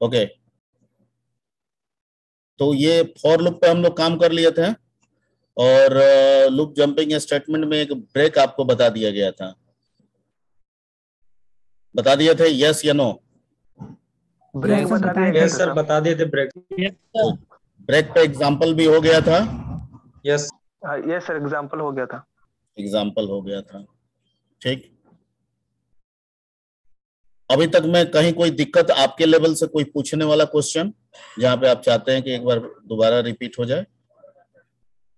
Okay, तो ये for loop पे हम लोग काम कर लिए थे, और लूप जंपिंग स्टेटमेंट में एक ब्रेक आपको बता दिया गया था, बता दिए थे, यस या नो? ब्रेक यस सर बता बताए दिया थे। गया था सर। बता दिए थे ब्रेक। तो ब्रेक पे एग्जाम्पल भी हो गया था, यस। ये सर एग्जाम्पल हो गया था। एग्जाम्पल हो गया था। ठीक, अभी तक में कहीं कोई दिक्कत आपके लेवल से कोई पूछने वाला क्वेश्चन जहां पे आप चाहते हैं कि एक बार दोबारा रिपीट हो जाए?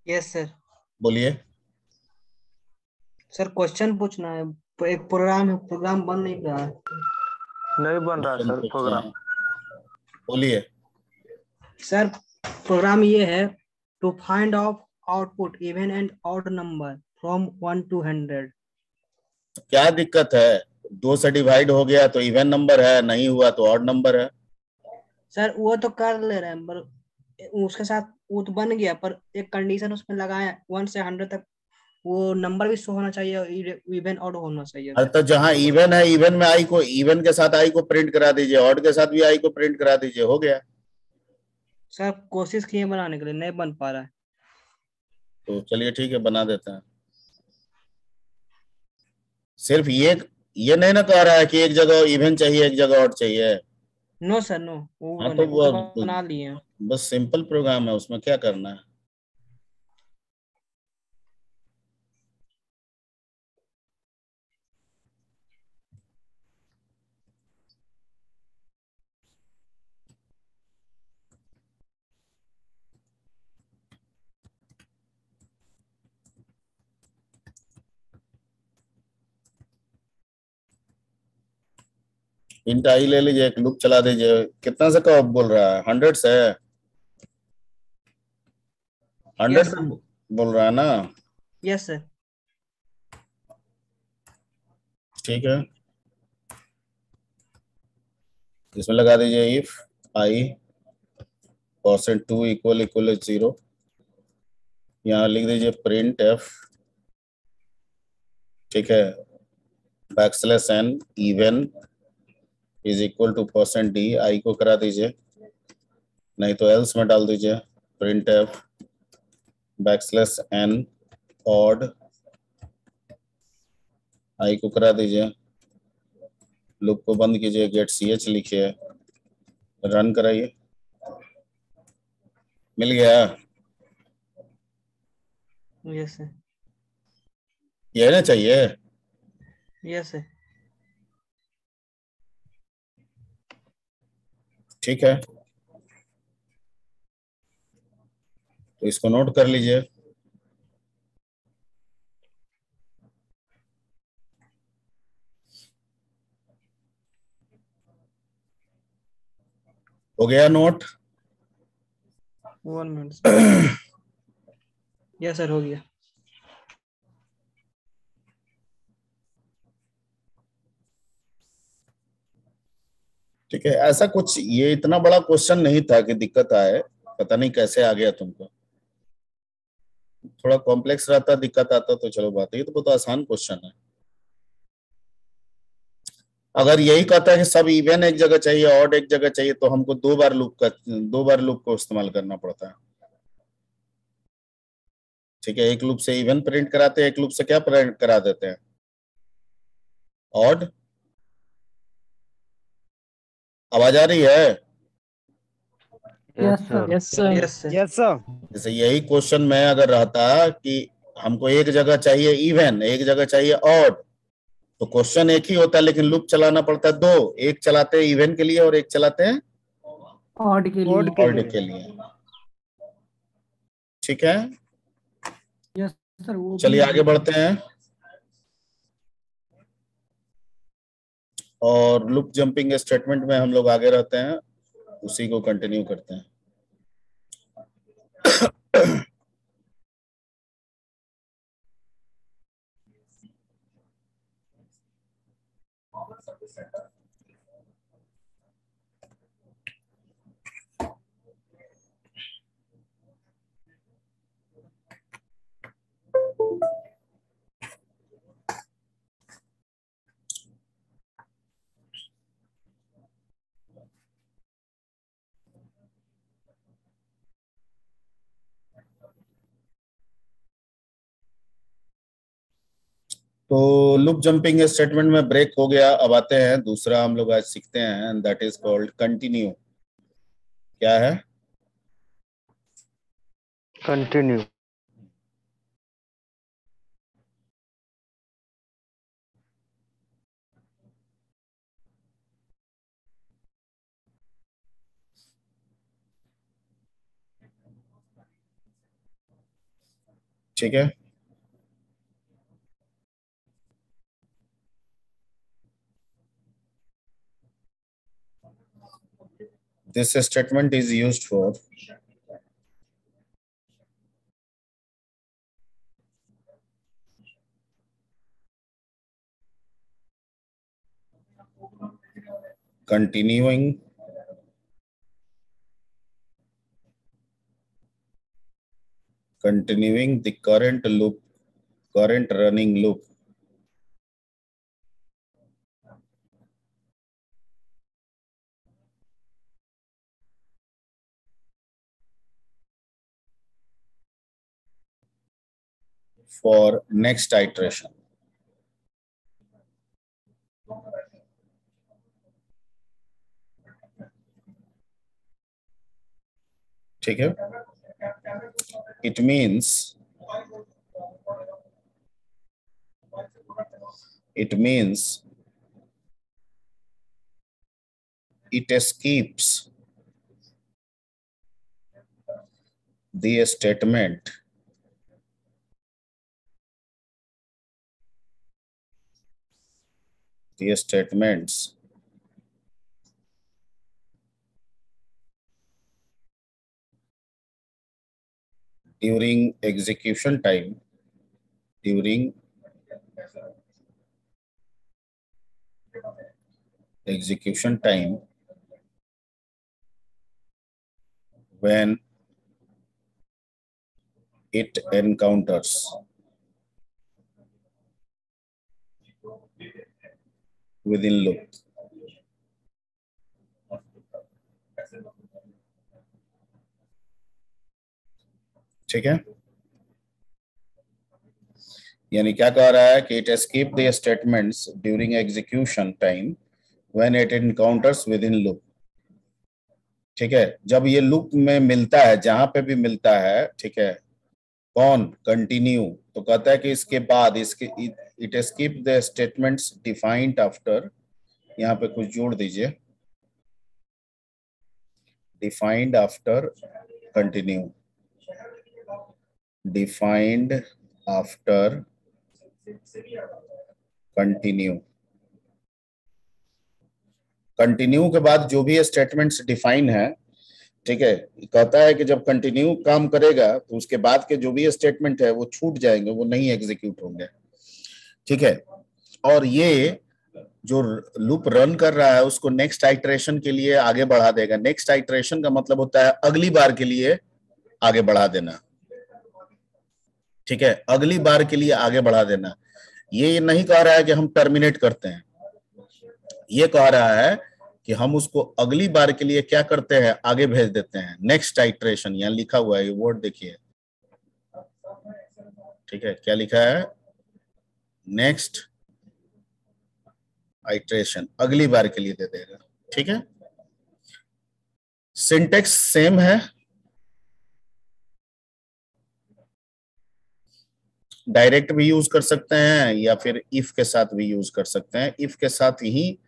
Yes sir. बोलिए। सर क्वेश्चन पूछना है, एक प्रोग्राम है, प्रोग्राम बन नहीं रहा है। नहीं बन रहा क्वेश्चन सर पूछ रहे प्रोग्राम। हैं, बोलिए। सर प्रोग्राम ये है, to find of output even and odd number from 1 to 100। क्या दिक्कत है? 2 से डिवाइड हो गया तो इवन नंबर है, नहीं हुआ तो ऑड नंबर है। सर वो तो कर ले रहे हैं, पर उसके साथ वो तो बन गया, पर एक कंडीशन उसमें लगाया 1 से 100 तक वो नंबर भी शो होना चाहिए, इवन ऑड होना चाहिए। अरे तो जहां इवन है, इवन में आई को, इवन के साथ आई को प्रिंट करा दीजिए, ऑड के साथ भी आई को प्रिंट करा दीजिए, हो गया। सर कोशिश किए बनाने के लिए, नहीं बन पा रहा है। तो चलिए ठीक है, बना देते हैं। सिर्फ ये नहीं ना कह रहा है कि एक जगह इवन चाहिए एक जगह ऑड चाहिए। नो सर नो, हाँ तो वो तो बना लिए हैं। बस सिंपल प्रोग्राम है, उसमें क्या करना है। इंट आई ले लीजिए, एक लूप चला दीजिए। कितना से कब बोल रहा है? 100 से? 100 यस से सर। बोल रहा है ना? Yes sir. ठीक है, इसमें लगा दीजिए इफ आई %2 इक्वल इक्वल 0। यहाँ लिख दीजिए प्रिंट एफ, ठीक है, \n even is equal to %d, i को करा दीजिए, नहीं तो एल्स में डाल दीजिए print F \n odd, i को करा दीजिए, लूप को बंद कीजिए, गेट ch लिखिए, रन कराइए। मिल गया? Yes sir. ये ना चाहिए? Yes sir. ठीक है, तो इसको नोट कर लीजिए। हो गया नोट? 1 मिनट। यस सर, हो गया। ठीक है, ऐसा कुछ ये इतना बड़ा क्वेश्चन नहीं था कि दिक्कत आए, पता नहीं कैसे आ गया तुमको। थोड़ा कॉम्प्लेक्स रहता, दिक्कत आता तो चलो बात है, ये तो बहुत आसान क्वेश्चन है। अगर यही कहता है कि सब इवन एक जगह चाहिए ऑड एक जगह चाहिए, तो हमको 2 बार लूप को इस्तेमाल करना पड़ता है। ठीक है, एक लूप से इवन प्रिंट कराते हैं, एक लूप से क्या प्रिंट करा देते हैं? ऑड। आवाज आ रही है? Yes sir. Yes sir. Yes sir. Yes sir. जैसे यही क्वेश्चन में अगर रहता कि हमको एक जगह चाहिए इवन एक जगह चाहिए ऑड, तो क्वेश्चन एक ही होता, लेकिन लूप चलाना पड़ता है 2, एक चलाते हैं इवन के लिए और एक चलाते हैं ऑड के लिए। ऑड के लिए। ठीक है, यस सर, वो भी चलिए आगे बढ़ते हैं और लूप जंपिंग स्टेटमेंट में हम लोग आगे रहते हैं, उसी को कंटिन्यू करते हैं। तो लूप जंपिंग स्टेटमेंट में ब्रेक हो गया। अब आते हैं दूसरा हम लोग आज सीखते हैं, and that is called continue. क्या है? कंटिन्यू। ठीक है, this statement is used for continuing the current running loop for next iteration। ठीक है, it means it skips the statements during execution time when it encounters within loop। ठीक है, यानी क्या कह रहा है कि it skip the statements during execution time when it encounters with in loop. ठीक है, जब ये लूप में मिलता है, जहां पे भी मिलता है, ठीक है, कौन? कंटिन्यू। तो कहता है कि इसके बाद it skip the statements defined after, यहाँ पे कुछ जोड़ दीजिए, defined after continue, defined after continue. Continue के बाद जो भी स्टेटमेंट्स डिफाइन है, ठीक है, कहता है कि जब कंटिन्यू काम करेगा तो उसके बाद के जो भी स्टेटमेंट है वो छूट जाएंगे, वो नहीं एग्जीक्यूट होंगे। ठीक है, और ये जो लूप रन कर रहा है उसको नेक्स्ट आइटरेशन के लिए आगे बढ़ा देगा। नेक्स्ट आइटरेशन का मतलब होता है अगली बार के लिए आगे बढ़ा देना। ठीक है, अगली बार के लिए आगे बढ़ा देना। ये नहीं कह रहा है कि हम टर्मिनेट करते हैं, ये कह रहा है कि हम उसको अगली बार के लिए क्या करते हैं, आगे भेज देते हैं। नेक्स्ट आइटरेशन यहाँ लिखा हुआ है, ये वर्ड देखिए। ठीक है, क्या लिखा है? नेक्स्ट आइटरेशन, अगली बार के लिए दे देगा। ठीक है, सिंटेक्स सेम है, डायरेक्ट भी यूज कर सकते हैं या फिर इफ के साथ भी यूज कर सकते हैं। इफ के साथ ही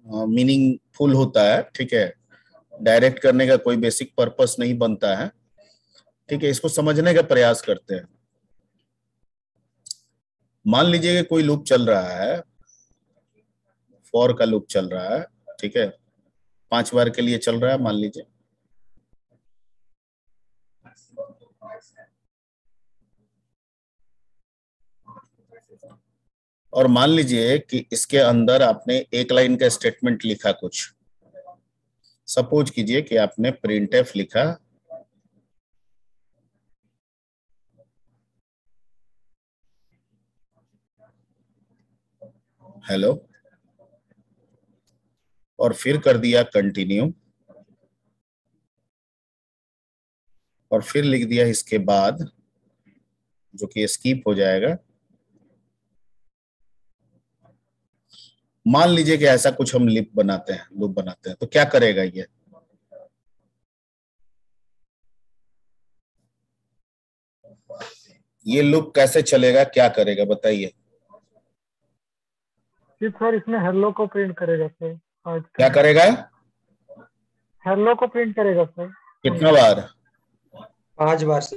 मीनिंगफुल होता है। ठीक है, डायरेक्ट करने का कोई बेसिक पर्पस नहीं बनता है। ठीक है, इसको समझने का प्रयास करते हैं। मान लीजिए कि कोई लूप चल रहा है, फॉर का लूप चल रहा है। ठीक है, 5 बार के लिए चल रहा है मान लीजिए। और मान लीजिए कि इसके अंदर आपने एक लाइन का स्टेटमेंट लिखा कुछ। सपोज कीजिए कि आपने प्रिंटफ लिखा, हेलो, और फिर कर दिया कंटिन्यू, और फिर लिख दिया इसके बाद जो कि स्किप हो जाएगा। मान लीजिए कि ऐसा कुछ हम लूप बनाते हैं तो क्या करेगा ये लूप कैसे चलेगा, क्या करेगा बताइए। सर इसमें हेलो को प्रिंट करेगा सर। क्या करेगा, हेलो को प्रिंट करेगा सर। कितना बार? 5 बार से।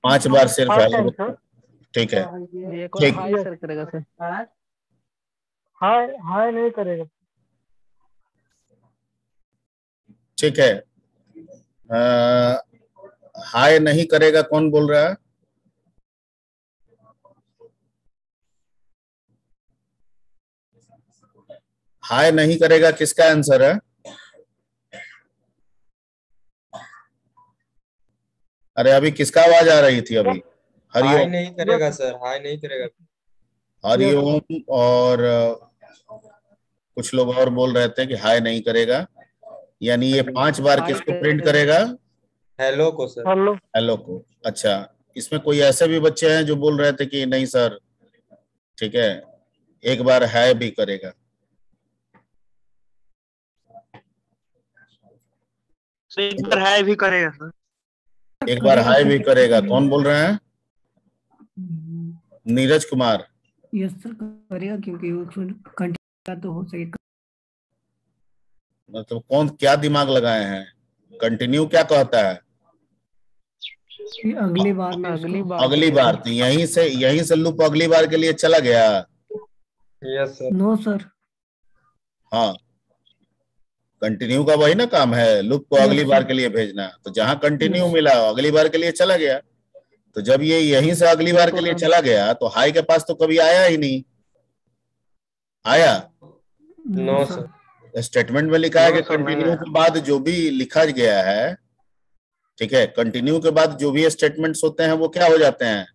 5 बार सिर्फ हर हेलो। Time sir. ठीक है, एक और ठीक। हाई सर करेगा सर। हाय हाय नहीं करेगा। ठीक है, हाय नहीं करेगा, कौन बोल रहा है? हाय नहीं करेगा, किसका आंसर है? अरे अभी किसका आवाज आ रही थी अभी? हाई हरिओम। नहीं करेगा सर, हाई नहीं करेगा। हरिओम और कुछ लोग और बोल रहे थे कि हाय नहीं करेगा, यानी ये 5 बार हाय किसको प्रिंट करेगा? हेलो को सर। हेलो। हेलो को। अच्छा, इसमें कोई ऐसे भी बच्चे हैं जो बोल रहे थे कि नहीं सर, ठीक है, एक बार हाय भी करेगा। एक बार हाई भी करेगा सर। एक बार हाय भी करेगा, कौन बोल रहे हैं? नीरज कुमार। यस सर करेगा, क्योंकि उसमें कंटिन्यू तो हो सकेगा। मतलब कौन क्या दिमाग लगाए हैं, कंटिन्यू क्या कहता है? अगली बार में अगली बार, तो यहीं से लूप अगली बार के लिए चला गया। Yes sir. No sir. हाँ, कंटिन्यू का वही ना काम है, लूप को अगली बार के लिए भेजना। तो जहां कंटिन्यू मिला अगली बार के लिए चला गया, तो जब ये यहीं से अगली बार के लिए चला गया तो हाई के पास तो कभी आया ही नहीं। आया? No sir. स्टेटमेंट में लिखा है कि No, sir, नहीं कंटिन्यू आया। के बाद जो भी लिखा गया है, ठीक है, कंटिन्यू के बाद जो भी स्टेटमेंट्स होते हैं वो क्या हो जाते हैं?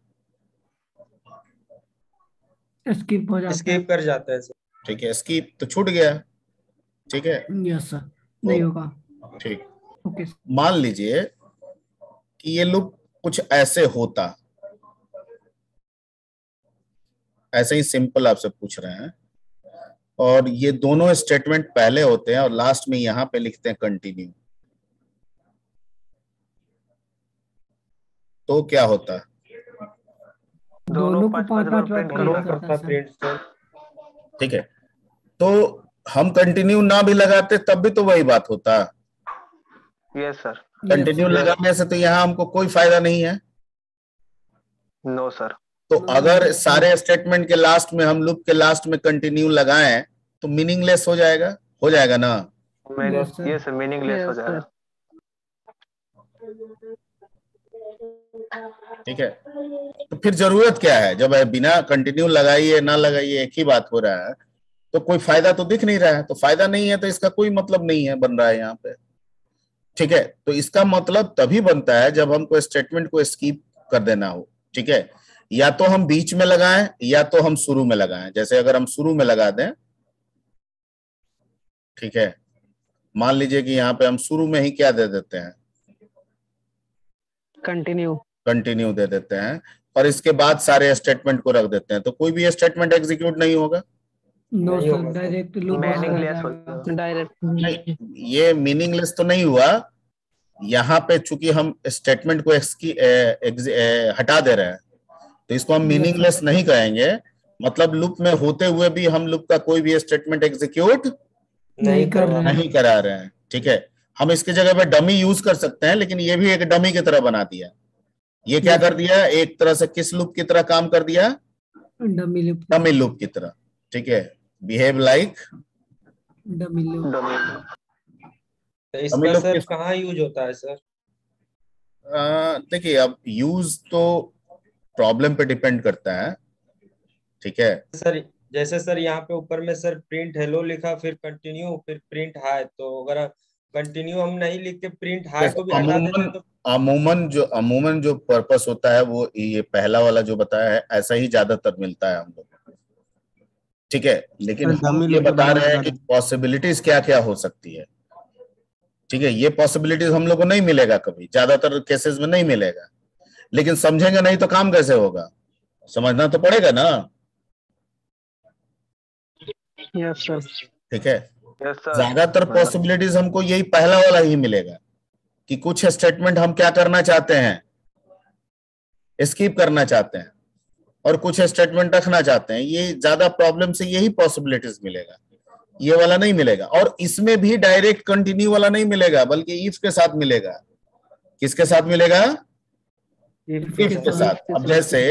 स्किप हो जाता है। स्किप कर जाता है सर। ठीक है, स्किप तो छूट गया। ठीक है, यस सर, नहीं होगा। ठीक। ओके। मान लीजिए कि ये लूप कुछ ऐसे होता, ऐसे ही सिंपल आपसे पूछ रहे हैं, और ये दोनों स्टेटमेंट पहले होते हैं और लास्ट में यहां पे लिखते हैं कंटिन्यू, तो क्या होता? दोनों को 5-5 बार प्रिंट प्रिंट करता करता है सर। Print sir. ठीक है, तो हम कंटिन्यू ना भी लगाते तब भी तो वही बात होता। Yes sir. कंटिन्यू लगाने से तो यहाँ हमको कोई फायदा नहीं है। No sir. तो अगर सारे स्टेटमेंट के लास्ट में हम लूप के लास्ट में कंटिन्यू लगाएं तो मीनिंगलेस हो जाएगा ना? ये सर मीनिंगलेस हो जाएगा। ठीक है, तो फिर जरूरत क्या है? जब बिना कंटिन्यू लगाइए ना लगाइए एक ही बात हो रहा है, तो कोई फायदा तो दिख नहीं रहा है। तो फायदा नहीं है तो इसका कोई मतलब नहीं है बन रहा है यहाँ पे। ठीक है, तो इसका मतलब तभी बनता है जब हमको स्टेटमेंट को स्किप कर देना हो। ठीक है, या तो हम बीच में लगाएं या तो हम शुरू में लगाएं। जैसे अगर हम शुरू में लगा दें, ठीक है, मान लीजिए कि यहाँ पे हम शुरू में ही क्या दे देते हैं, कंटिन्यू दे देते हैं, और इसके बाद सारे स्टेटमेंट को रख देते हैं, तो कोई भी स्टेटमेंट एग्जीक्यूट नहीं होगा। नो नहीं सर, होगा सर। डायरेक्ट लूप मीनिंगलेस हो जाएगा। डायरेक्ट। नहीं, ये मीनिंगलेस तो नहीं हुआ। यहाँ पे चूंकि हम स्टेटमेंट को हटा दे रहे हैं, तो इसको हम मीनिंगलेस नहीं कहेंगे। मतलब लूप में होते हुए भी हम लूप का कोई भी स्टेटमेंट एग्जीक्यूट नहीं कर रहे हैं। नहीं करा रहे हैं। ठीक है, हम इसकी जगह पे डमी यूज कर सकते हैं, लेकिन ये भी एक डमी की तरह बना दिया। ये क्या कर दिया, एक तरह से किस लूप की तरह काम कर दिया? Dummy loop. डमी लूप की तरह। ठीक है, बिहेव लाइक डमी लूप। तो इसका सर कहाँ यूज होता है सर? देखिए, अब यूज तो प्रॉब्लम पे डिपेंड करता है। ठीक है सर, जैसे सर यहाँ पे ऊपर में सर प्रिंट हेलो लिखा, फिर कंटिन्यू, फिर प्रिंट हाय, तो अगर कंटिन्यू हम नहीं लिख के प्रिंट हाय को भी हटा देते हैं तो अमूमन जो पर्पस होता है वो ये पहला वाला जो बताया है, ऐसा ही ज्यादातर मिलता है हम लोग। ठीक है, लेकिन हम ये बता रहे हैं कि पॉसिबिलिटीज क्या क्या हो सकती है। ठीक है, ये पॉसिबिलिटीज हम लोग को नहीं मिलेगा कभी, ज्यादातर केसेस में नहीं मिलेगा। लेकिन समझेंगे नहीं तो काम कैसे होगा, समझना तो पड़ेगा ना। Yes sir. ठीक है, यस सर। ज्यादातर पॉसिबिलिटीज हमको यही पहला वाला ही मिलेगा कि कुछ स्टेटमेंट हम क्या करना चाहते हैं, स्किप करना चाहते हैं, और कुछ स्टेटमेंट रखना चाहते हैं। ये ज्यादा प्रॉब्लम से यही पॉसिबिलिटीज मिलेगा, ये वाला नहीं मिलेगा। और इसमें भी डायरेक्ट कंटिन्यू वाला नहीं मिलेगा, बल्कि इफ के साथ मिलेगा। किसके साथ मिलेगा? इफ के साथ। अब जैसे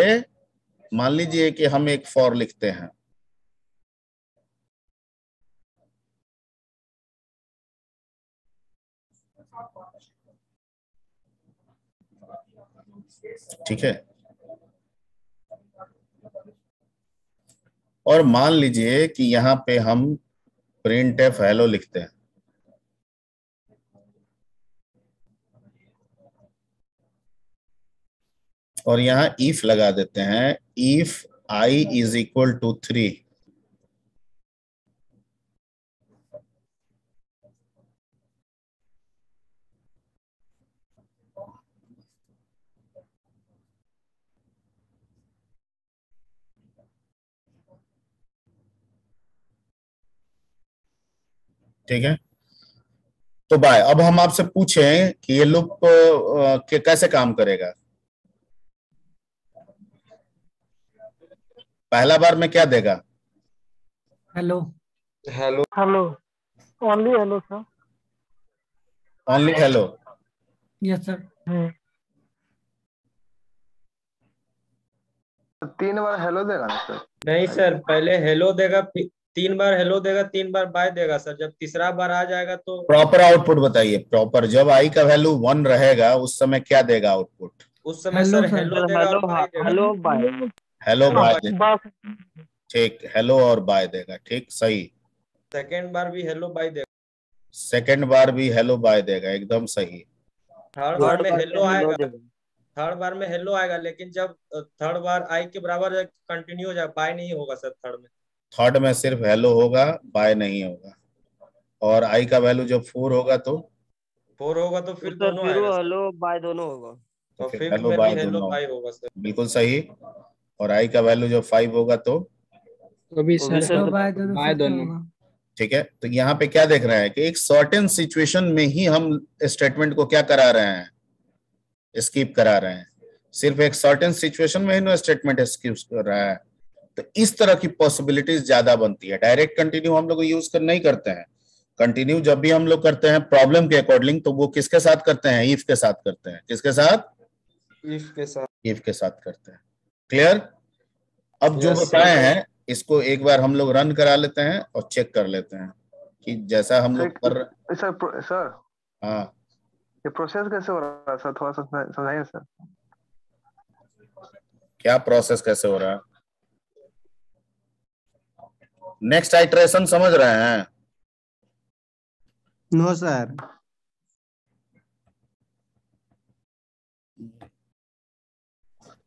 मान लीजिए कि हम एक फॉर लिखते हैं, ठीक है, और मान लीजिए कि यहां पे हम प्रिंट एफ हेलो लिखते हैं, और यहां इफ लगा देते हैं, if i is equal to 3, ठीक है। तो बाय, अब हम आपसे पूछें कि ये लूप कैसे काम करेगा। पहला बार में क्या देगा? Hello. Hello. Hello, only hello sir. Only hello. Yes sir. तीन बार हेलो देगा ना सर? नहीं सर, पहले हेलो देगा, फिर 3 बार हेलो देगा, 3 बार बाय देगा सर। जब तीसरा बार आ जाएगा तो प्रॉपर आउटपुट बताइए, प्रॉपर। जब आई का वैल्यू 1 रहेगा उस समय क्या देगा आउटपुट? उस समय हेलो सर सर। हेलो देगा और बाय देगा। Hello bye. हेलो बाय देगा, बस ठीक, हेलो और बाय देगा, ठीक, सही। सेकेंड बार भी हेलो बाय देगा। सेकंड बार भी हेलो बाय देगा, एकदम सही। थर्ड बार में हेलो आएगा। थर्ड बार में हेलो आएगा, लेकिन जब थर्ड बार आई के बराबर कंटिन्यू हो जाए, बाय नहीं होगा सर थर्ड में। थर्ड में सिर्फ हेलो होगा, बाय नहीं होगा। और आई का वैल्यू जब 4 होगा तो 4 होगा तो फिर दोनों आएगा सर। हेलो बाय दोनों होगा। तो और फिर फिफ्थ हेलो में बाय भी हेलो दोनों, बाय होगा सर। बिल्कुल सही। और आई का वैल्यू जब 5 होगा तो अभी सर हेलो बाय दोनों बाय फिर से दोनों। होगा। ठीक है। तो यहाँ पे क्या देख रहे हैं कि एक सर्टेन सिचुएशन में ही हम स्टेटमेंट को क्या करा रहे हैं, स्किप करा रहे हैं। सिर्फ एक सर्टेन सिचुएशन में ही स्टेटमेंट स्किप कर रहा है। तो इस तरह की पॉसिबिलिटीज ज्यादा बनती है। डायरेक्ट कंटिन्यू हम लोग यूज कर नहीं करते हैं। कंटिन्यू जब भी हम लोग करते हैं प्रॉब्लम के अकॉर्डिंग, तो वो किसके साथ करते हैं? इफ के साथ करते हैं। किसके साथ? इफ के साथ। इफ के साथ करते हैं। क्लियर? अब जो Yes, बताए sir. हैं इसको एक बार हम लोग रन करा लेते हैं और चेक कर लेते हैं कि जैसा हम लोग कर। सर हाँ, ये प्रोसेस कैसे हो रहा है सर? थोड़ा सा समझाइए सर। क्या प्रोसेस कैसे हो रहा है? नेक्स्ट आइटरेशन समझ रहे हैं? No sir.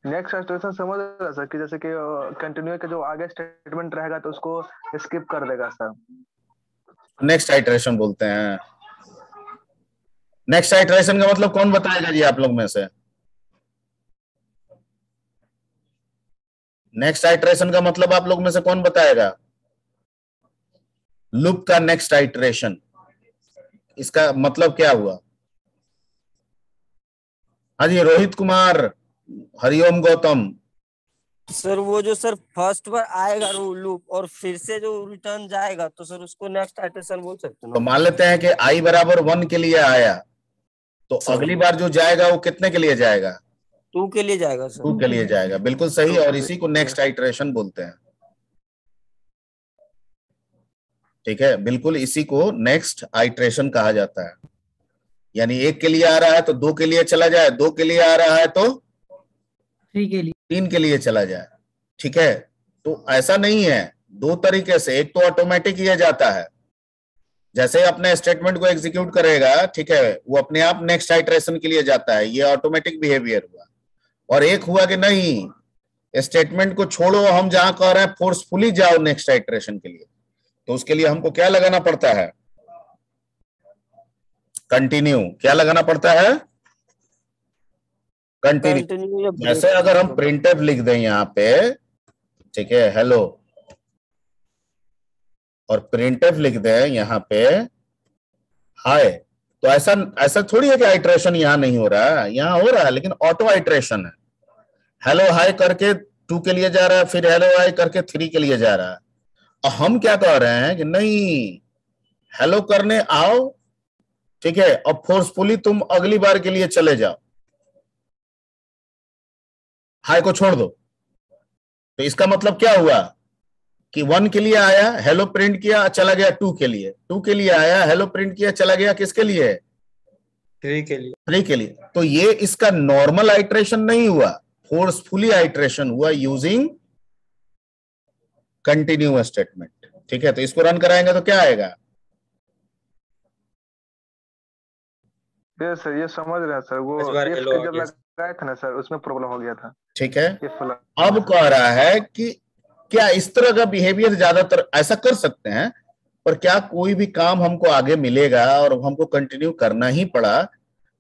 नेक्स्ट स्टेटमेंट समझ रहा सर कि जैसे कि कंटिन्यू के जो आगे स्टेटमेंट रहेगा तो उसको स्किप कर देगा सर। नेक्स्ट आइटरेशन बोलते हैं। नेक्स्ट आइटरेशन का मतलब कौन बताएगा जी आप लोग में से? नेक्स्ट आइटरेशन का मतलब आप लोग में से कौन बताएगा? लूप का नेक्स्ट आइटरेशन, इसका मतलब क्या हुआ? हाँ जी, रोहित कुमार, हरिओम गौतम। सर वो जो सर फर्स्ट बार आएगा लूप और फिर से जो रिटर्न जाएगा तो सर उसको नेक्स्ट आइटरेशन बोल सकते तो हो। मान लेते हैं कि आई बराबर 1 के लिए आया, तो अगली बार जो जाएगा वो कितने के लिए जाएगा? 2 के लिए जाएगा सर। 2 के लिए जाएगा, बिल्कुल सही। और इसी को नेक्स्ट आइटरेशन बोलते हैं। ठीक है, बिल्कुल इसी को नेक्स्ट आइटरेशन कहा जाता है। यानी 1 के लिए आ रहा है तो 2 के लिए चला जाए, 2 के लिए आ रहा है तो 3 के लिए, 3 के लिए चला जाए। ठीक है, तो ऐसा नहीं है, 2 तरीके से। एक तो ऑटोमेटिक किया जाता है, जैसे अपने स्टेटमेंट को एग्जीक्यूट करेगा, ठीक है, वो अपने आप नेक्स्ट आइटरेशन के लिए जाता है, ये ऑटोमेटिक बिहेवियर हुआ। और एक हुआ कि नहीं, स्टेटमेंट को छोड़ो, हम जहां कह रहे हैं फोर्सफुली जाओ नेक्स्ट आइटरेशन के लिए, तो उसके लिए हमको क्या लगाना पड़ता है? कंटिन्यू। क्या लगाना पड़ता है? कंटिन्यू। कंटिन्यू या जैसे ब्रेक। अगर हम प्रिंटफ लिख दें यहाँ पे, ठीक है, हेलो, और प्रिंटफ लिख दें यहाँ पे हाय, तो ऐसा ऐसा थोड़ी है कि आइट्रेशन यहाँ नहीं हो रहा है, यहाँ हो रहा है, लेकिन ऑटो आइट्रेशन है। हेलो हाय करके 2 के लिए जा रहा है, फिर हेलो हाय करके 3 के लिए जा रहा है। और हम क्या कह रहे हैं कि नहीं, हेलो करने आओ, ठीक है, और फोर्सफुली तुम अगली बार के लिए चले जाओ, हाय को छोड़ दो। तो इसका मतलब क्या हुआ कि 1 के लिए आया, हेलो प्रिंट किया, चला गया 2 के लिए, 2 के लिए आया, हेलो प्रिंट किया, चला गया किसके लिए? 3 के लिए। 3 के लिए। तो ये इसका नॉर्मल आइट्रेशन नहीं हुआ, फोर्सफुली आइट्रेशन हुआ यूजिंग कंटिन्यूअस स्टेटमेंट। ठीक है, तो इसको रन कराएंगे तो क्या आएगा? ये सर ये समझ रहे हैं सर, वो इस बार if hello के आ जब गया। लगाए थे ना सर, उसमें प्रॉब्लम हो गया था। ठीक है, if लगा- अब कह रहा है कि क्या इस तरह का बिहेवियर ज्यादातर ऐसा कर सकते हैं, पर क्या कोई भी काम हमको आगे मिलेगा और हमको कंटिन्यू करना ही पड़ा,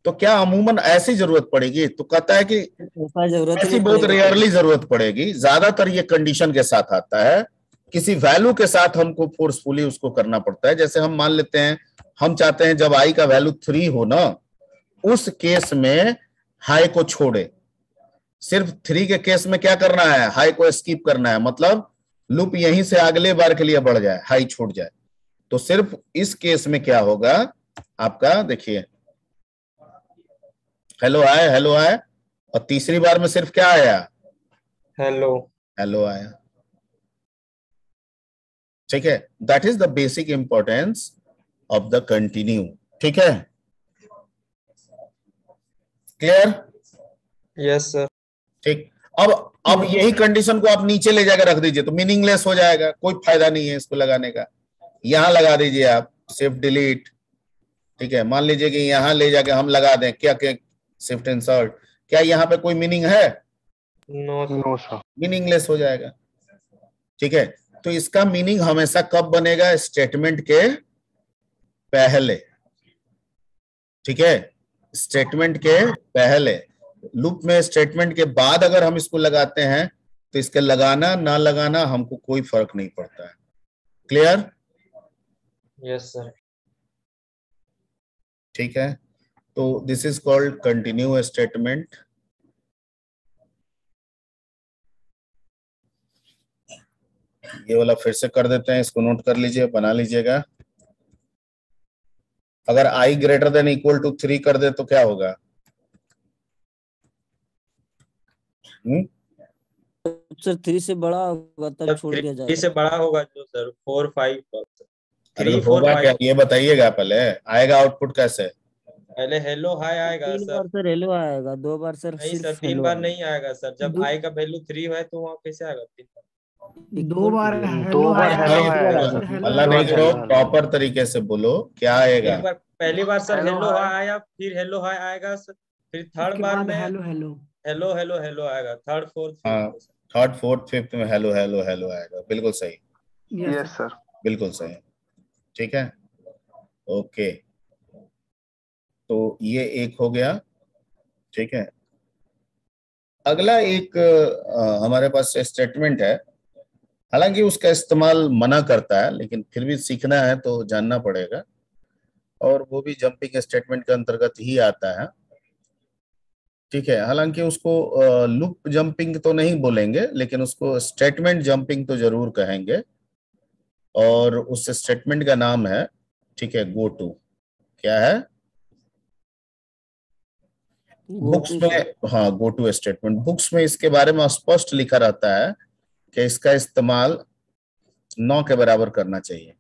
तो क्या अमूमन ऐसी जरूरत पड़ेगी? तो कहता है कि ऐसा जरूरत ही ऐसी नहीं बहुत पड़ेगा। रेयरली जरूरत पड़ेगी, ज्यादातर ये कंडीशन के साथ आता है, किसी वैल्यू के साथ हमको फोर्सफुली उसको करना पड़ता है। जैसे हम मान लेते हैं, हम चाहते हैं जब आई का वैल्यू 3 हो ना, उस केस में हाई को छोड़े। सिर्फ 3 के केस में क्या करना है? हाई को स्किप करना है, मतलब लूप यहीं से अगले बार के लिए बढ़ जाए, हाई छूट जाए। तो सिर्फ इस केस में क्या होगा आपका, देखिए हेलो आया, और तीसरी बार में सिर्फ क्या आया? हेलो आया। ठीक है, that is the basic importance of the continue. ठीक है, क्लियर? Yes sir. ठीक। अब यही कंडीशन को आप नीचे ले जाकर रख दीजिए तो मीनिंगलेस हो जाएगा, कोई फायदा नहीं है इसको लगाने का। यहां लगा दीजिए आप, शिफ्ट डिलीट। ठीक है, मान लीजिए कि यहां ले जाके हम लगा दें क्या क्या, शिफ्ट इंसर्ट, क्या यहाँ पे कोई मीनिंग है? No sir. मीनिंगलेस हो जाएगा। ठीक है, तो इसका मीनिंग हमेशा कब बनेगा? स्टेटमेंट के पहले। ठीक है, स्टेटमेंट के पहले। लूप में स्टेटमेंट के बाद अगर हम इसको लगाते हैं तो इसके लगाना ना लगाना हमको कोई फर्क नहीं पड़ता है। क्लियर? Yes sir. ठीक है, तो this is called continue statement. ये वाला फिर से कर देते हैं, इसको नोट कर लीजिए, बना लीजिएगा। अगर i greater than equal to 3 कर दे तो क्या होगा? सर 3 से बड़ा होगा तब छोड़ दिया 3 जाएगा। से बड़ा होगा जो सर 4 5 अरे 3 तो 4 होगा क्या 5। ये बताइएगा पहले, आएगा आउटपुट कैसे? पहले हेलो हाय आएगा 3 सर। बार सर हेलो आएगा, 2 बार सर नहीं सर सिर्फ 3 हेलो बार आएगा। नहीं आएगा सर, जब आई का वैल्यू 3 है तो वहाँ कैसे आएगा 3 बार? 2 बार Equal to hello 2 bar hi hello आएगा, हाय आएगा फिर सर। हेलो अल्लाह हाय नहीं करो, आएगा। प्रॉपर तरीके से बोलो क्या आएगा। एक बार पहली बार सर हेलो हेलो हाय। हाय आया, फिर हेलो हाय आएगा सर, फिर थर्ड उसके बार बाद में hello hello. Hello hello hello आएगा, थर्ड फोर्थ हाँ, फिफ्थ। थर्ड फोर्थ फिफ्थ में हेलो आएगा। बिल्कुल सही, यस यस सर। बिल्कुल सही। ठीक है, ओके, तो ये एक हो गया। ठीक है, अगला एक हमारे पास स्टेटमेंट है, हालांकि उसका इस्तेमाल मना करता है, लेकिन फिर भी सीखना है तो जानना पड़ेगा, और वो भी जंपिंग स्टेटमेंट के अंतर्गत ही आता है। ठीक है, हालांकि उसको लूप जंपिंग तो नहीं बोलेंगे, लेकिन उसको स्टेटमेंट जंपिंग तो जरूर कहेंगे, और उस स्टेटमेंट का नाम है, ठीक है, गो टू। क्या है? बुक्स में, हाँ, गो टू स्टेटमेंट। बुक्स में इसके बारे में स्पष्ट लिखा रहता है कि इसका इस्तेमाल 9 के बराबर करना चाहिए।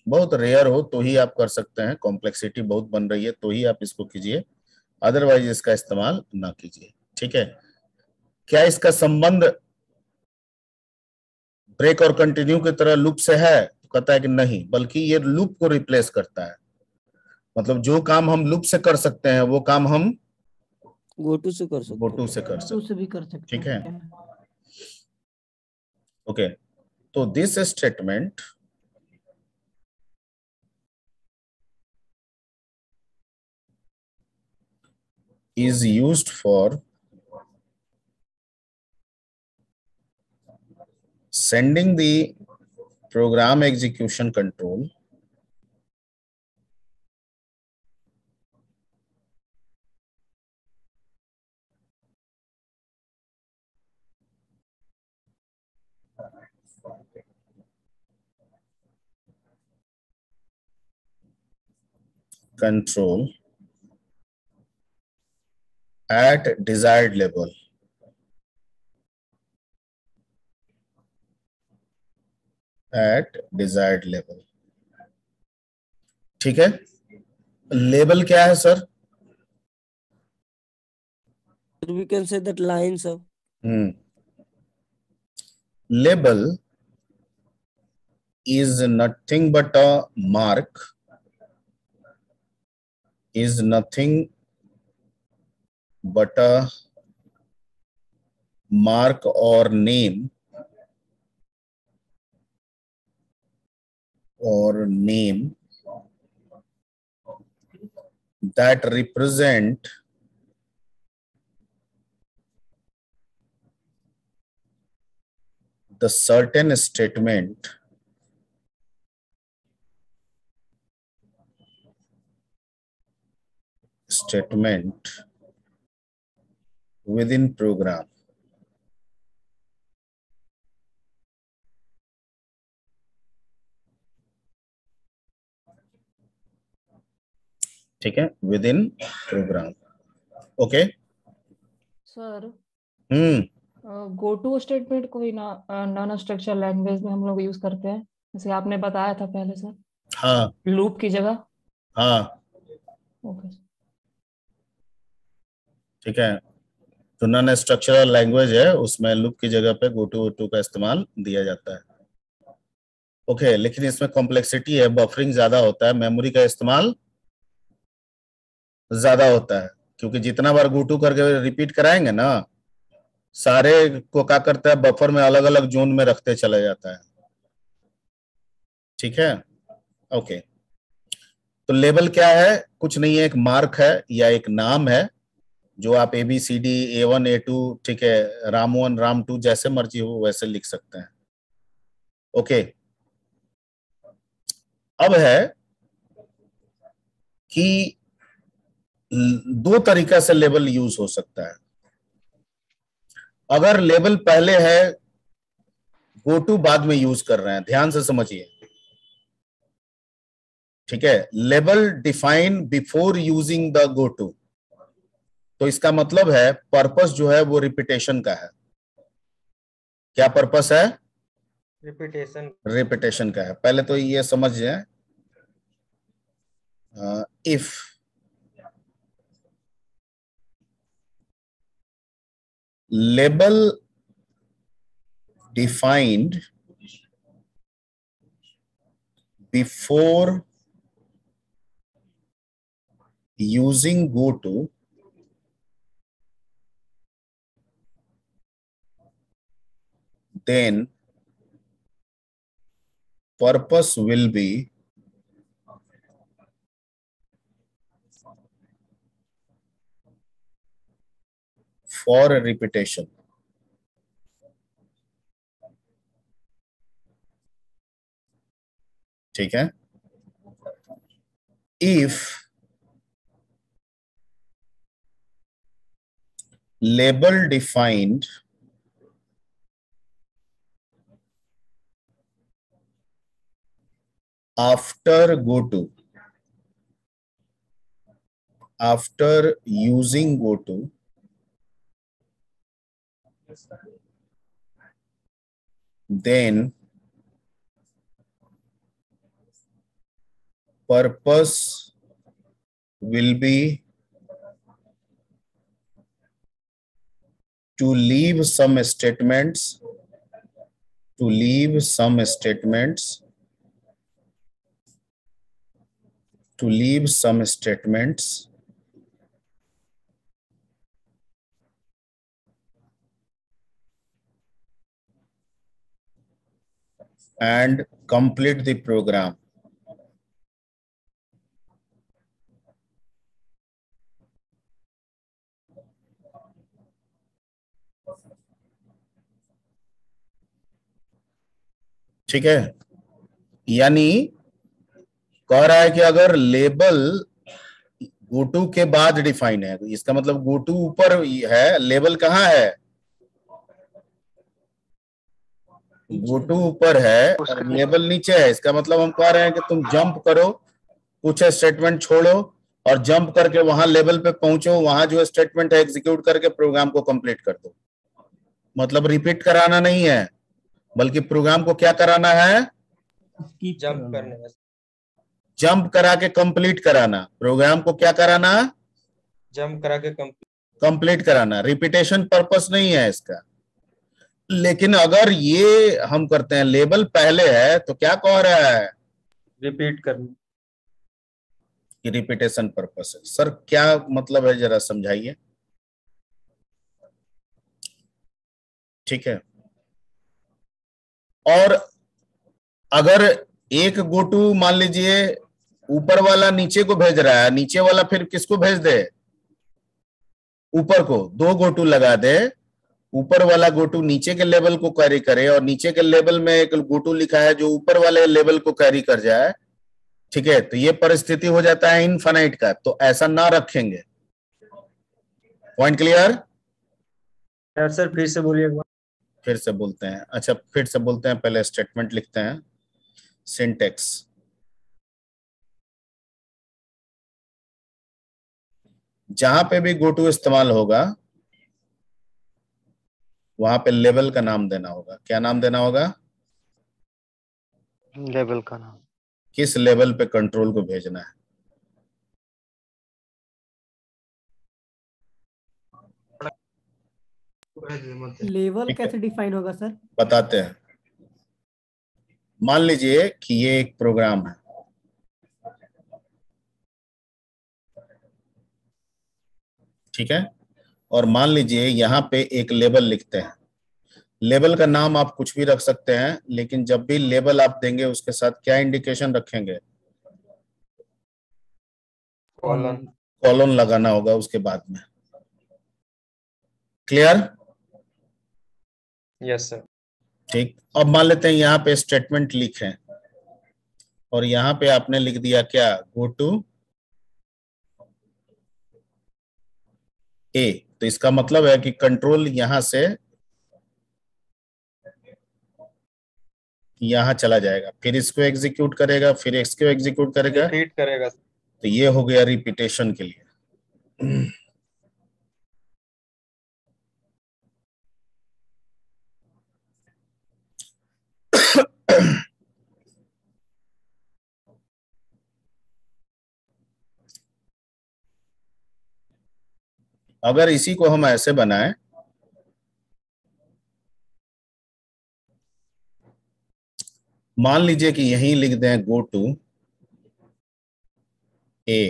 बहुत रेयर हो तो ही आप कर सकते हैं, कॉम्प्लेक्सिटी बहुत बन रही है तो ही आप इसको कीजिए, अदरवाइज इसका इस्तेमाल ना कीजिए। ठीक है, क्या इसका संबंध ब्रेक और कंटिन्यू की तरह लूप से है? तो कहता है कि नहीं, बल्कि ये लूप को रिप्लेस करता है। मतलब जो काम हम लूप से कर सकते हैं वो काम हम गो टू से कर सकते गो टू से कर टू सकते से भी कर हैं। सकते ठीक है, हैं। ओके, तो this statement is used for sending the program execution control at desired level. At desired level. ठीक है, लेबल क्या है sir? We can say that line, sir. Label is nothing but a mark, is nothing but a mark or name that represent the certain statement within program. ठीक है, within program. Okay. Sir hmm go to statement कोई non structure language में हम लोग use करते हैं, जैसे आपने बताया था पहले सर, हाँ लूप की जगह। हाँ ओके ठीक है, तो नॉन स्ट्रक्चरल लैंग्वेज है, उसमें लूप की जगह पे गो टू का इस्तेमाल दिया जाता है। ओके, लेकिन इसमें कॉम्प्लेक्सिटी है, बफरिंग ज्यादा होता है, मेमोरी का इस्तेमाल ज्यादा होता है, क्योंकि जितना बार गो टू करके रिपीट कराएंगे ना, सारे को क्या करता है, बफर में अलग अलग जोन में रखते चला जाता है। ठीक है, ओके। तो लेबल क्या है? कुछ नहीं है, एक मार्क है या एक नाम है, जो आप ABCD A1 A2, ठीक है, राम1 राम2 जैसे मर्जी हो वैसे लिख सकते हैं। ओके, अब है कि दो तरीका से लेबल यूज हो सकता है। अगर लेबल पहले है, गो टू बाद में यूज कर रहे हैं, ध्यान से समझिए। ठीक है, label define before using the go to, तो इसका मतलब है पर्पस जो है वो रिपीटेशन का है। क्या पर्पस है? रिपीटेशन का है। पहले तो ये समझ जाए, if label defined before using goto, then purpose will be for repetition. ठीक है, if label defined after goto, after using goto, then purpose will be to leave some statements, and complete the program. ठीक है, यानी कह रहा है कि अगर लेबल गोटू के बाद डिफाइन है, इसका मतलब गोटू ऊपर है, लेबल कहाँ है, गोटू ऊपर है और लेबल नीचे है। इसका मतलब हम कह रहे हैं कि तुम जंप करो, कुछ स्टेटमेंट छोड़ो और जंप करके वहां लेवल पे पहुंचो, वहां जो स्टेटमेंट है एग्जीक्यूट करके प्रोग्राम को कंप्लीट कर दो। मतलब रिपीट कराना नहीं है, बल्कि प्रोग्राम को क्या कराना है, जंप करने में, जंप करा के कंप्लीट कराना। प्रोग्राम को क्या कराना, जंप करा के कंप्लीट कराना। रिपीटेशन पर्पस नहीं है इसका। लेकिन अगर ये हम करते हैं लेबल पहले है तो क्या कह रहा है, रिपीट करना, कि रिपीटेशन पर्पस है। सर क्या मतलब है, जरा समझाइए। ठीक है, और अगर एक गोटू मान लीजिए ऊपर वाला नीचे को भेज रहा है, नीचे वाला फिर किसको भेज दे, ऊपर को, दो गोटू लगा दे, ऊपर वाला गोटू नीचे के लेवल को कैरी करे और नीचे के लेवल में एक गोटू लिखा है जो ऊपर वाले लेवल को कैरी कर जाए। ठीक है, तो ये परिस्थिति हो जाता है इनफाइनाइट का, तो ऐसा ना रखेंगे। Point clear? सर फिर से बोलिए एक बार। फिर से बोलते हैं, अच्छा फिर से बोलते हैं, पहले स्टेटमेंट लिखते हैं। सिंटेक्स, जहां पे भी गोटू इस्तेमाल होगा वहां पे लेवल का नाम देना होगा। क्या नाम देना होगा, लेवल का नाम, किस लेवल पे कंट्रोल को भेजना है। लेवल कैसे डिफाइन होगा सर? बताते हैं। मान लीजिए कि ये एक प्रोग्राम है, ठीक है, और मान लीजिए यहां पे एक लेबल लिखते हैं। लेबल का नाम आप कुछ भी रख सकते हैं, लेकिन जब भी लेबल आप देंगे उसके साथ क्या इंडिकेशन रखेंगे, कॉलन, कॉलन लगाना होगा उसके बाद में। क्लियर? Yes sir. ठीक, अब मान लेते हैं यहाँ पे स्टेटमेंट लिखें और यहाँ पे आपने लिख दिया क्या, गो टू ए, तो इसका मतलब है कि कंट्रोल यहां से यहां चला जाएगा, फिर इसको एग्जीक्यूट करेगा, फिर इसको एग्जीक्यूट करेगा, रिपीट करेगा। तो ये हो गया रिपीटेशन के लिए। अगर इसी को हम ऐसे बनाएं, मान लीजिए कि यहीं लिख दें गो टू ए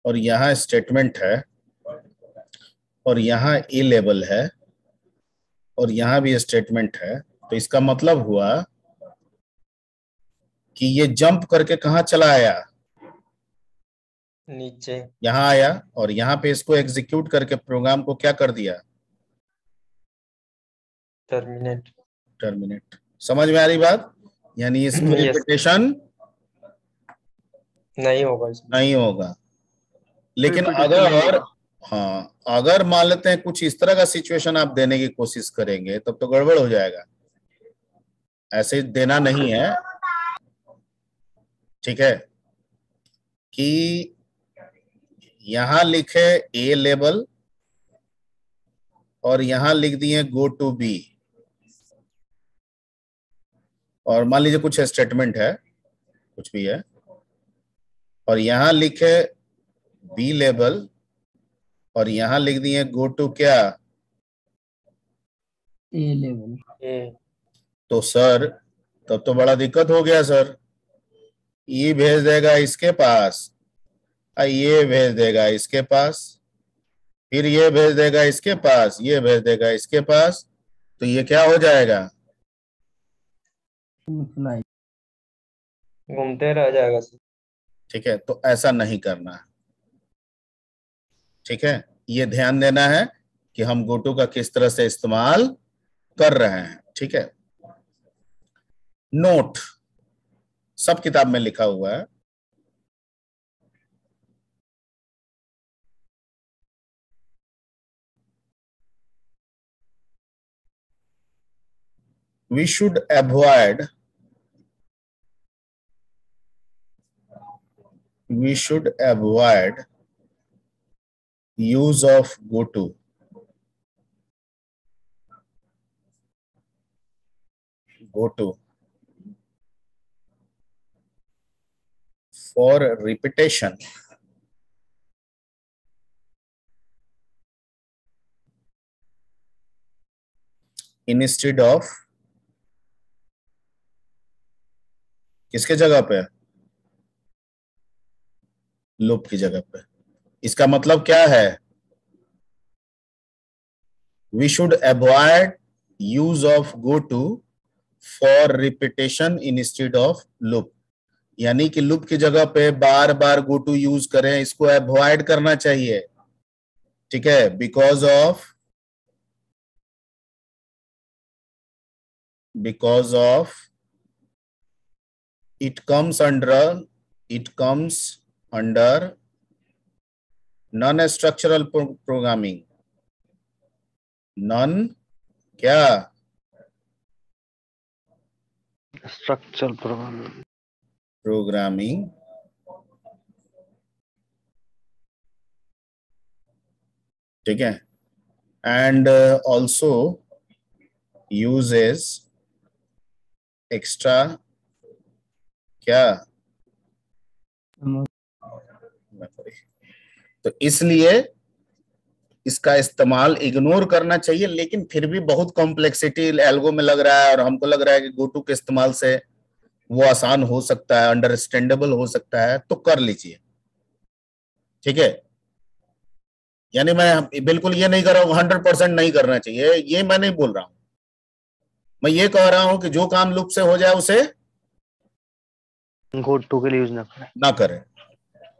और यहां स्टेटमेंट है और यहां ए लेवल है और यहां भी स्टेटमेंट है, तो इसका मतलब हुआ कि ये जंप करके कहां चला आया, नीचे, यहां आया और यहां पे इसको एग्जीक्यूट करके प्रोग्राम को क्या कर दिया, टर्मिनेट। टर्मिनेट। समझ में आ रही बात? यानी इसमें Yes. रिपीटेशन नहीं होगा इसमें। नहीं होगा। लेकिन अगर हाँ, अगर मान लेते हैं कुछ इस तरह का सिचुएशन आप देने की कोशिश करेंगे तब तो गड़बड़ हो जाएगा, ऐसे देना नहीं है। ठीक है, कि यहां लिखे ए लेबल और यहां लिख दिए गो टू बी, और मान लीजिए कुछ स्टेटमेंट है, कुछ भी है, और यहां लिखे बी लेबल और यहां लिख दिए गो टू क्या, ए लेवल। तो सर तब तो बड़ा दिक्कत हो गया सर। ये भेज देगा इसके पास, ये भेज देगा इसके पास, फिर ये भेज देगा इसके पास, ये भेज देगा इसके पास, तो ये क्या हो जाएगा, घूमते रह जाएगा सर। ठीक है, तो ऐसा नहीं करना है। ठीक है, ये ध्यान देना है कि हम गोटू का किस तरह से इस्तेमाल कर रहे हैं। ठीक है, नोट सब किताब में लिखा हुआ है। We should avoid use of goto for repetition instead of किसके जगह पे, लूप की जगह पे। इसका मतलब क्या है, we should avoid use of goto for repetition instead of loop, यानी कि लूप की जगह पे बार बार गोटू यूज करें, इसको अवॉइड करना चाहिए। ठीक है, because of it comes under non-structural programming, क्या स्ट्रक्चरल प्रोग्रामिंग ठीक है, एंड ऑल्सो यूजेस एक्स्ट्रा क्या, तो इसलिए इसका इस्तेमाल इग्नोर करना चाहिए। लेकिन फिर भी बहुत कॉम्प्लेक्सिटी एल्गो में लग रहा है और हमको लग रहा है कि गोटू के इस्तेमाल से वो आसान हो सकता है, अंडरस्टैंडेबल हो सकता है, तो कर लीजिए। ठीक है, यानी मैं बिल्कुल ये नहीं कर रहा हूं 100% नहीं करना चाहिए, ये मैं नहीं बोल रहा हूं। मैं ये कह रहा हूं कि जो काम लूप से हो जाए उसे गोटू के लिए यूज ना करें।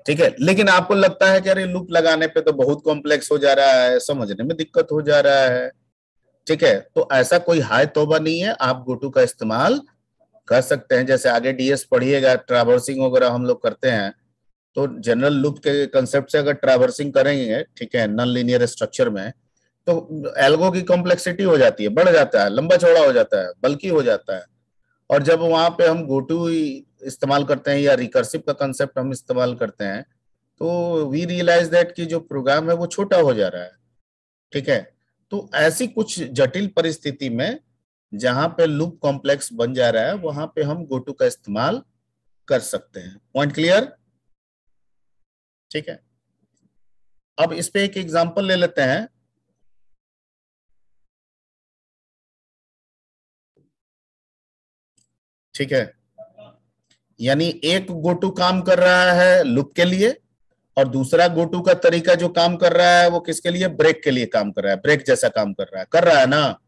ठीक है, लेकिन आपको लगता है कि अरे लूप लगाने पे तो बहुत कॉम्प्लेक्स हो जा रहा है, समझने में दिक्कत हो जा रहा है। ठीक है, तो ऐसा कोई हाय तौबा नहीं है, आप गोटू का इस्तेमाल कर सकते हैं। जैसे आगे डीएस पढ़िएगा, ट्रैवर्सिंग वगैरह हम लोग करते हैं, तो जनरल लूप के कंसेप्ट से अगर ट्रैवर्सिंग करेंगे, ठीक है, नॉन लीनियर स्ट्रक्चर में, तो एल्गो की कॉम्प्लेक्सिटी हो जाती है, बढ़ जाता है, लंबा चौड़ा हो जाता है, बल्कि हो जाता है। और जब वहां पे हम गोटू इस्तेमाल करते हैं या रिकर्सिव का कंसेप्ट हम इस्तेमाल करते हैं, तो वी रियलाइज दैट कि जो प्रोग्राम है वो छोटा हो जा रहा है। ठीक है, तो ऐसी कुछ जटिल परिस्थिति में जहां पे लूप कॉम्प्लेक्स बन जा रहा है, वहां पे हम गोटू का इस्तेमाल कर सकते हैं। Point clear? ठीक है, अब इस पे एक एग्जांपल ले लेते हैं। ठीक है, यानी एक गोटू काम कर रहा है लूप के लिए और दूसरा गोटू का तरीका जो काम कर रहा है वो किसके लिए, ब्रेक के लिए काम कर रहा है, ब्रेक जैसा काम कर रहा है ना,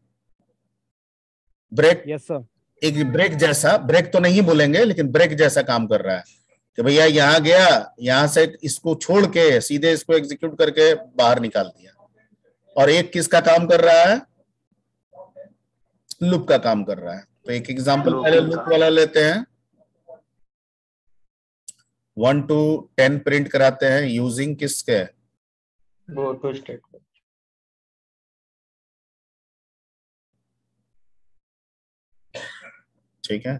ब्रेक। Yes sir. एक ब्रेक जैसा, ब्रेक तो नहीं बोलेंगे लेकिन ब्रेक जैसा काम कर रहा है कि भैया यहाँ गया, यहां से इसको छोड़ के सीधे इसको एग्जीक्यूट करके बाहर निकाल दिया। और एक किसका काम कर रहा है, लूप का काम कर रहा है। तो एक एग्जांपल पहले लूप वाला लेते हैं। 1 to 10 प्रिंट कराते हैं यूजिंग किसके, गोटू स्टेटमेंट। ठीक है,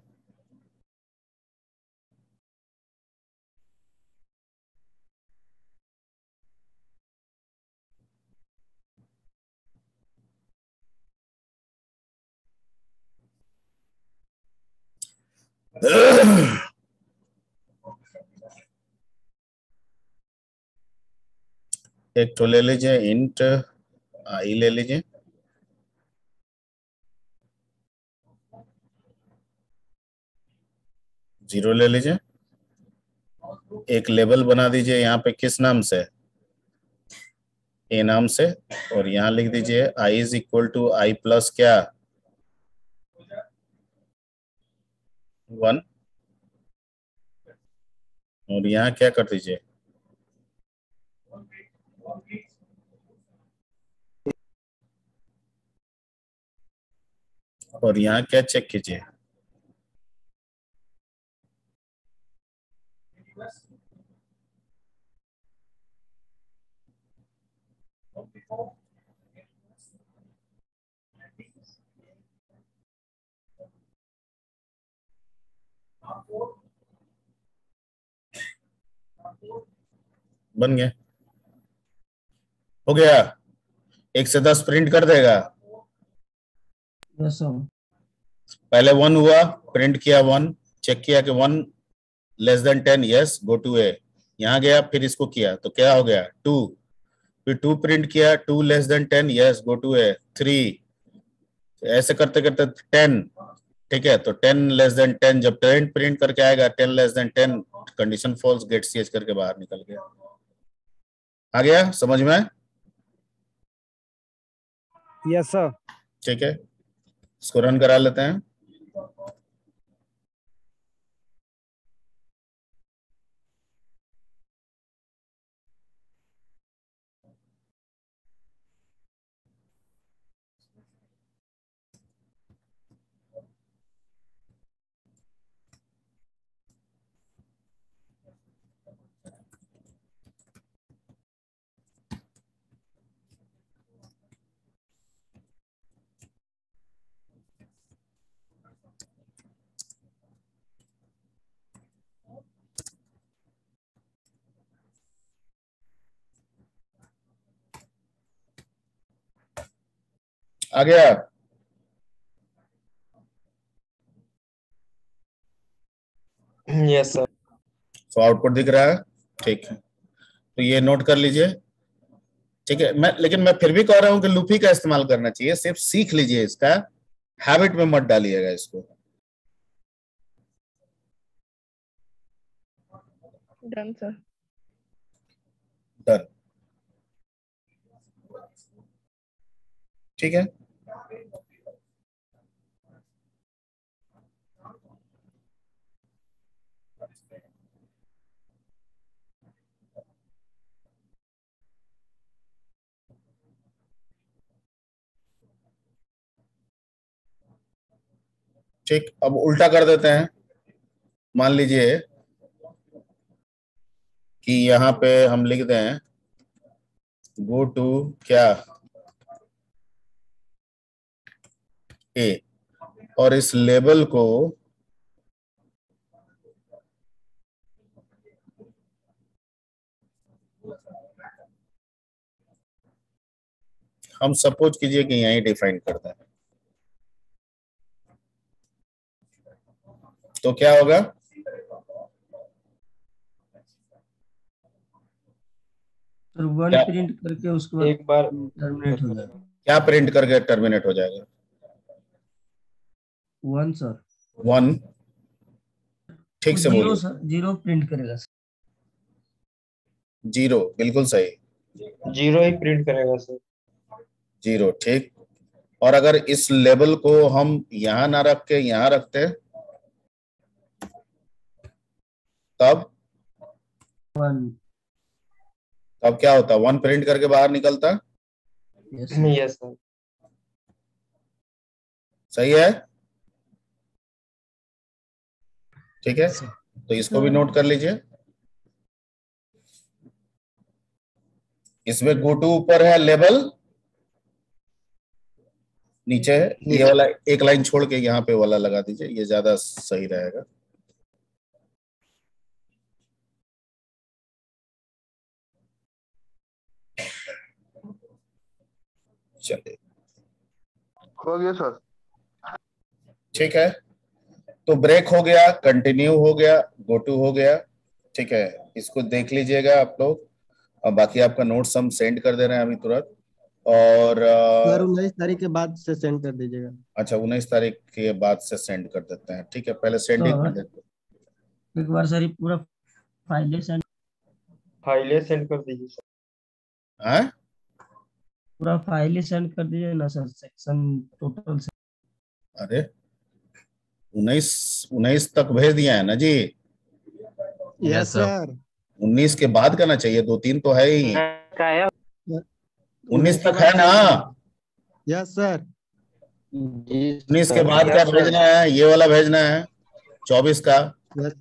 एक तो ले लीजिए इंट आई, ले लीजिए, जीरो ले लीजिए। एक लेबल बना दीजिए यहाँ पे, किस नाम से, ए नाम से, और यहाँ लिख दीजिए I is equal to I plus क्या, 1। और यहाँ क्या कर दीजिए, और यहाँ क्या चेक कीजिए, बन गया, हो गया। 1 से 10 प्रिंट कर देगा। Yes sir. पहले 1 हुआ, प्रिंट किया 1, चेक किया कि 1 less than 10, yes go to A. यहाँ गया, फिर इसको किया तो क्या हो गया 2, फिर 2 प्रिंट किया, 2 less than 10, yes go to A 3, ऐसे करते करते 10। ठीक है, तो 10 लेस देन 10, जब 10 प्रिंट करके आएगा 10 less than 10, condition false, get करके बाहर निकल गया। आ गया समझ में? Yes sir. ठीक है, इसको रन करा लेते हैं। आ गया? Yes sir. तो आउटपुट दिख रहा है। ठीक है, तो ये नोट कर लीजिए। ठीक है, लेकिन मैं फिर भी कह रहा हूं कि लूपी का इस्तेमाल करना चाहिए, सिर्फ सीख लीजिए, इसका हैबिट में मत डालिएगा इसको। Done sir. डन। ठीक है, ठीक। अब उल्टा कर देते हैं। मान लीजिए कि यहाँ पे हम लिख दें गो टू क्या ए, और इस लेबल को हम सपोज कीजिए कि यहीं डिफाइन करते हैं, तो क्या होगा? सर 1 क्या? प्रिंट करके उसके बाद एक बार टर्मिनेट हो जाएगा। क्या प्रिंट करके टर्मिनेट हो जाएगा? 1 सर। 1। ठीक से 0 बोलिए। सर, 0 प्रिंट करेगा सर। 0 बिल्कुल सही। 0 ही प्रिंट करेगा सर। 0 ठीक। और अगर इस लेबल को हम यहां ना रख के यहां रखते तब 1। तब क्या होता? 1 प्रिंट करके बाहर निकलता। Yes yes sir. सही है? ठीक है, तो इसको भी नोट कर लीजिए। इसमें गो टू ऊपर है, लेबल नीचे है। ये वाला एक लाइन छोड़ के यहाँ पे वाला लगा दीजिए, ये ज्यादा सही रहेगा। चलिए, हो गया सर। ठीक है, तो ब्रेक हो गया, कंटिन्यू हो गया, गो टू हो गया। ठीक है, इसको देख लीजिएगा आप लोग, और बाकी आपका नोट्स हम सेंड कर दे रहे हैं अभी तुरंत। और सर 19 तारीख के बाद से सेंड कर दीजिएगा। अच्छा, 19 तारीख के बाद से सेंड कर देते हैं। ठीक है, पहले सेंड ही कर देते हैं। एक बार सर ये पूरा फाइलें सेंड कर दीजिए सर। हाँ, पूरा फाइल सेंड कर दीजिए ना सर, सेक्शन टोटल से। अरे 19 तक भेज दिया है ना जी। Yes sir. 19 के बाद का ना चाहिए, 2-3 तो है ही। 19 तक है ना? Yes sir. 19 के बाद का भेजना है, ये वाला भेजना है 24 का। 10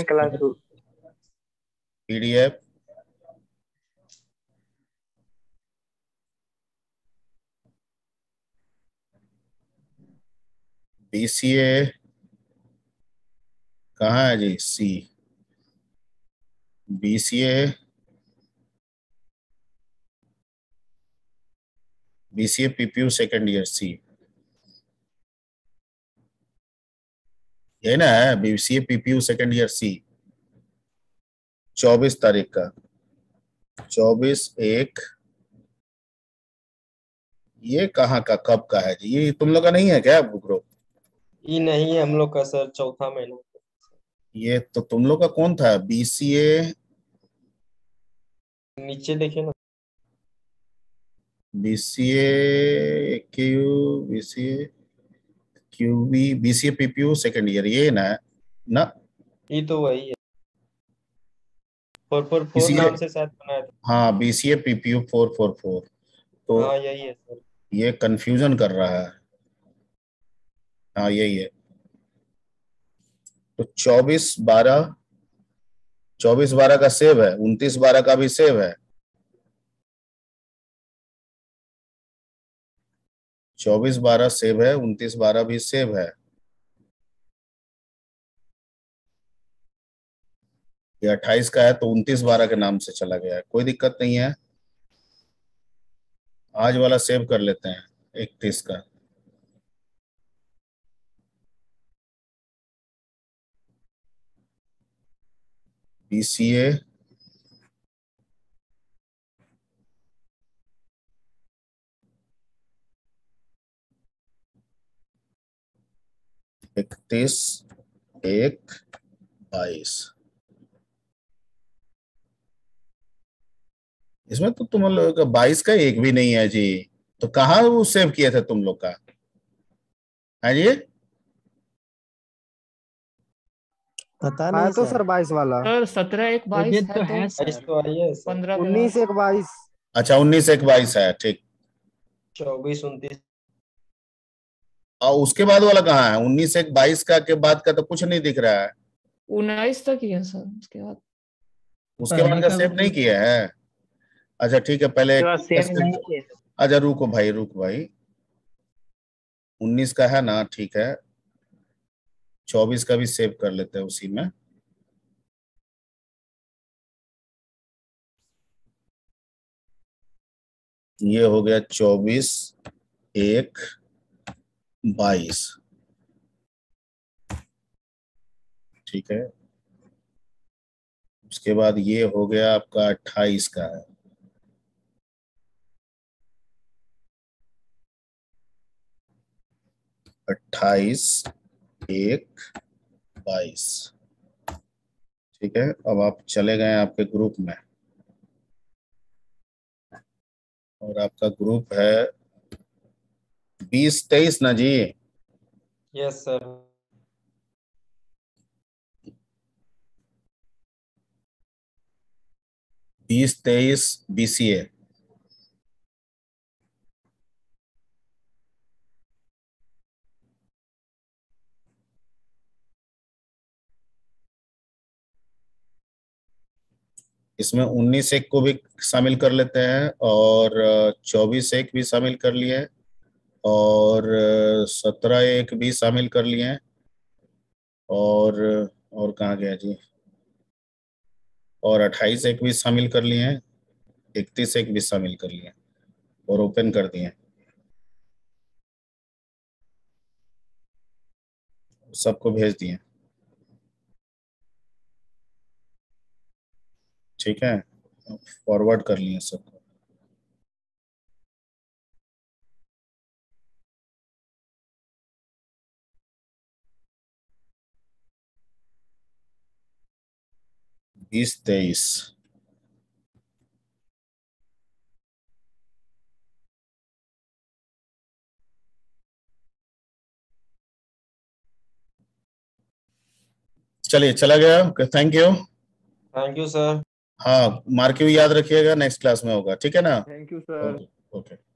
क्लास पीडीएफ BCA कहाँ है जी? C। BCA PPU second year C, ये ना है BCA PPU second year C, 24 तारीख का, 24/1। ये कहाँ का कब का है जी? ये तुम लोग का नहीं है क्या ग्रुप? ये नहीं है हम लोग का सर, चौथा महीना। ये तो तुम लोग का कौन था? BCA नीचे देखिए ना, BCA QB BCA PPU second year, ये ना ना ये तो वही है, 444 BCA, नाम से शायद बनाया था। हाँ BCA PPU 444, तो हाँ यही है सर। ये कंफ्यूजन कर रहा है। हाँ यही है। तो 24/12 का सेव है, 29/12 का भी सेव है, 24/12 सेव है, 29/12 भी सेव है। ये 28 का है तो 29/12 के नाम से चला गया है, कोई दिक्कत नहीं है। आज वाला सेव कर लेते हैं 31 का। BCA इकतीस 1/22। इसमें तो तुम लोग का 22 का एक भी नहीं है जी, तो कहाँ वो सेव किए थे तुम लोग का? है जी? पता नहीं तो सर। सर 22 वाला सर 17/1/22 तो है है तो बाईस सर। तो आई है सर, 15 के बाद 19/1/22 अच्छा 19/1/22 है, ठीक। 24-29। और उसके बाद वाला कहाँ है? 19/1/22 का के बाद का तो कुछ नहीं दिख रहा है। 19 तक ही है सर, उसके बाद उसके बाद पहले का का सेव भी नहीं किया है? अच्छा ठीक है, पहले उसके बाद 21 सेव का नहीं सेव। किए सर। अच्छा रुको भाई, 19 का है ना, ठीक है, 24 का भी सेव कर लेते हैं उसी में। ये हो गया 24/1/22, ठीक है। उसके बाद ये हो गया आपका 28 का है, 28/1/22, ठीक है। अब आप चले गए आपके ग्रुप में, और आपका ग्रुप है 20-23 ना जी? Yes sir. 20-23 BCA। इसमें 19/1 को भी शामिल कर लेते हैं, और 24/1 भी शामिल कर लिए, और 17/1 भी शामिल कर लिए, और कहाँ गया जी, और 28/1 भी शामिल कर लिए हैं, 31/1 भी शामिल कर लिए और ओपन कर दिए, सबको भेज दिए, ठीक है, फॉरवर्ड कर लिए सबको। बीस 23 चलिए, चला गया, okay, thank you. Thank you sir. हाँ, मार्क यू याद रखिएगा, नेक्स्ट क्लास में होगा, ठीक है ना? Thank you sir. Okay okay.